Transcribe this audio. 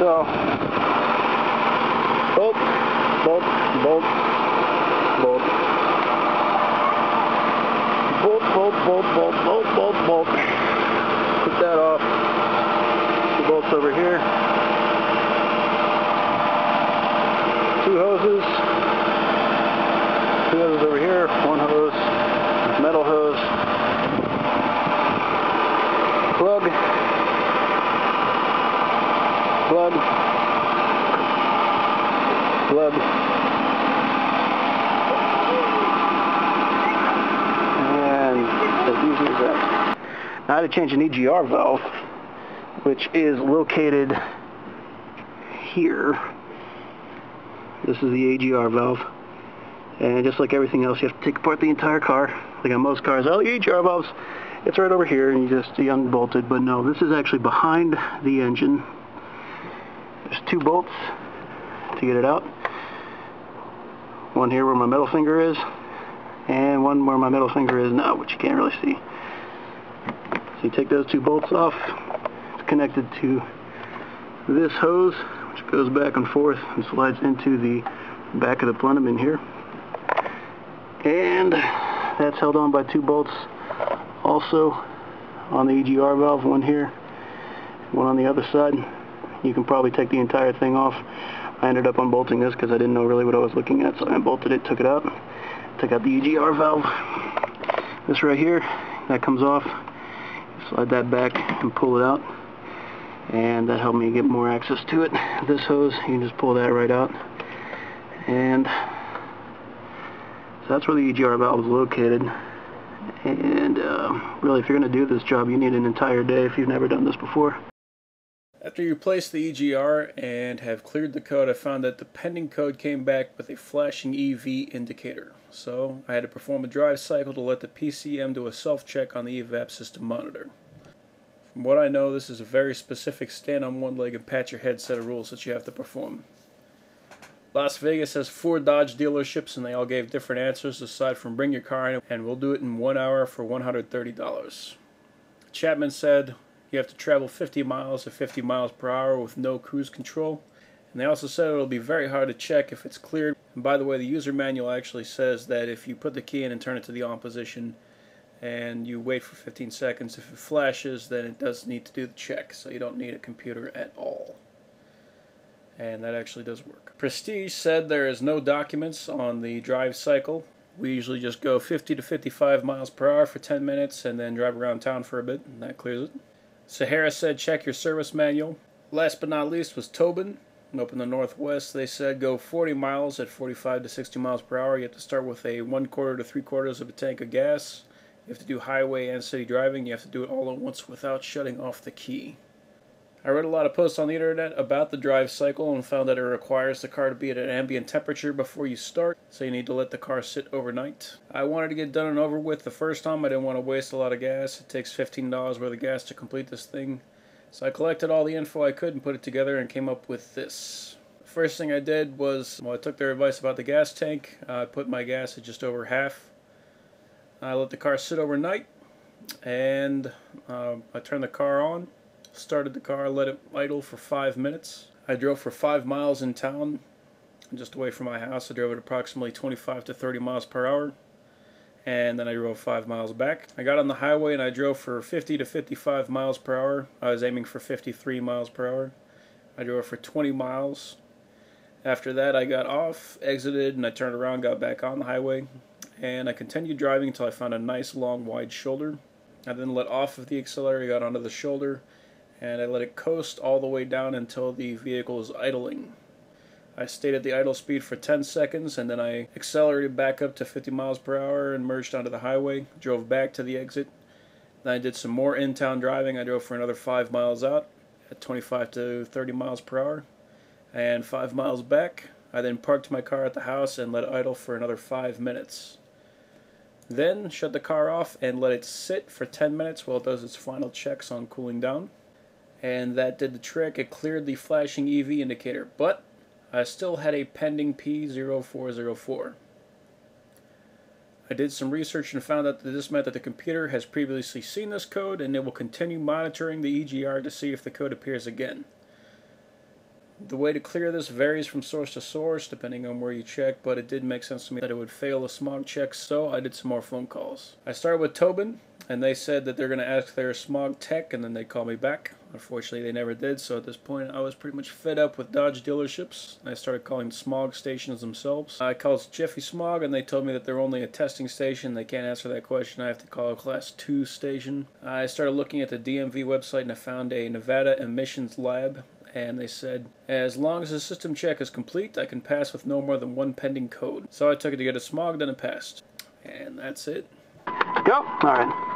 So, bolt, bolt, bolt, bolt, bolt, bolt, bolt, bolt, bolt, bolt, bolt. Put that off. The bolts over here. Two hoses. Two hoses over here. One hose. Metal hose. Plug. Plug. Plug. And as easy as that. Now I had to change an EGR valve, which is located here. This is the EGR valve. And just like everything else, you have to take apart the entire car. Like on most cars, oh, the EGR valves, it's right over here, and you just unbolt it. But no, this is actually behind the engine. There's two bolts to get it out. One here where my middle finger is, and one where my middle finger is now, which you can't really see. So you take those two bolts off. It's connected to this hose, which goes back and forth and slides into the back of the plenum in here. And that's held on by two bolts also on the EGR valve, one here, one on the other side. You can probably take the entire thing off. I ended up unbolting this because I didn't know really what I was looking at, so I unbolted it, took it out, took out the EGR valve. This right here, that comes off. Slide that back and pull it out, and that helped me get more access to it. This hose, you can just pull that right out, and so that's where the EGR valve is located. And really, if you're going to do this job, you need an entire day if you've never done this before. After you place the EGR and have cleared the code, I found that the pending code came back with a flashing EV indicator. So I had to perform a drive cycle to let the PCM do a self-check on the evap system monitor. From what I know, this is a very specific stand on one leg and pat your head set of rules that you have to perform. Las Vegas has 4 Dodge dealerships, and they all gave different answers aside from bring your car in and we'll do it in 1 hour for $130. Chapman said you have to travel 50 miles at 50 miles per hour with no cruise control. And they also said it'll be very hard to check if it's cleared. And by the way, the user manual actually says that if you put the key in and turn it to the on position and you wait for 15 seconds, if it flashes, then it does need to do the check. So you don't need a computer at all. And that actually does work. Prestige said there is no documents on the drive cycle. We usually just go 50 to 55 miles per hour for 10 minutes and then drive around town for a bit, and that clears it. Sahara said check your service manual. Last but not least was Tobin. Up in the Northwest, they said go 40 miles at 45 to 60 miles per hour. You have to start with a 1/4 to 3/4 of a tank of gas. You have to do highway and city driving. You have to do it all at once without shutting off the key. I read a lot of posts on the internet about the drive cycle and found that it requires the car to be at an ambient temperature before you start, so you need to let the car sit overnight. I wanted to get done and over with the first time. I didn't want to waste a lot of gas. It takes $15 worth of gas to complete this thing. So I collected all the info I could and put it together and came up with this. The first thing I did was, well, I took their advice about the gas tank. I put my gas at just over half. I let the car sit overnight, and I turned the car on, started the car, let it idle for 5 minutes. I drove for 5 miles in town, just away from my house. I drove at approximately 25 to 30 miles per hour. And then I drove 5 miles back. I got on the highway and I drove for 50 to 55 miles per hour. I was aiming for 53 miles per hour. I drove for 20 miles. After that I got off, exited, and I turned around, got back on the highway. And I continued driving until I found a nice long wide shoulder. I then let off of the accelerator, got onto the shoulder, and I let it coast all the way down until the vehicle was idling. I stayed at the idle speed for 10 seconds, and then I accelerated back up to 50 miles per hour and merged onto the highway, drove back to the exit. Then I did some more in-town driving. I drove for another 5 miles out at 25 to 30 miles per hour, and 5 miles back. I then parked my car at the house and let it idle for another 5 minutes. Then shut the car off and let it sit for 10 minutes while it does its final checks on cooling down. And that did the trick. It cleared the flashing EV indicator, but I still had a pending P0404. I did some research and found out that this meant that the computer has previously seen this code and it will continue monitoring the EGR to see if the code appears again. The way to clear this varies from source to source depending on where you check, but it did make sense to me that it would fail the smog check, so I did some more phone calls. I started with Tobin, and they said that they're going to ask their smog tech and then they'd call me back. Unfortunately, they never did, so at this point I was pretty much fed up with Dodge dealerships. I started calling smog stations themselves. I called Jiffy Smog, and they told me that they're only a testing station. They can't answer that question. I have to call a Class 2 station. I started looking at the DMV website, and I found a Nevada emissions lab. And they said, as long as the system check is complete, I can pass with no more than one pending code. So I took it to get a smog, then it passed. And that's it. Yep, alright.